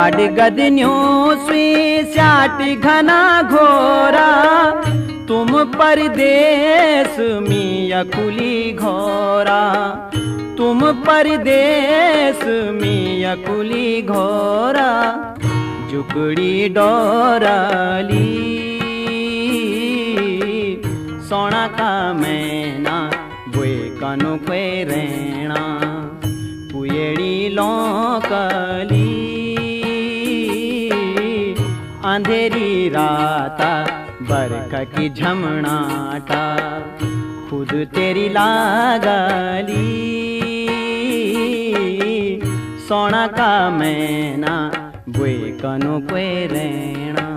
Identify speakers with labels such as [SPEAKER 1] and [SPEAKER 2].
[SPEAKER 1] गदन्यों सुई स्याट घना घोरा, तुम परदेश में अकुली घोरा, तुम परदेश में अकुली घोरा, जुगड़ी डोराली सोना का मैना बुए कनु क्वे रेणा, पुएड़ी लोकली अंधेरी राता बरखा की झमनाटा, खुद तेरी लागली सोना का मैना बुए कनु क्वे रेणा।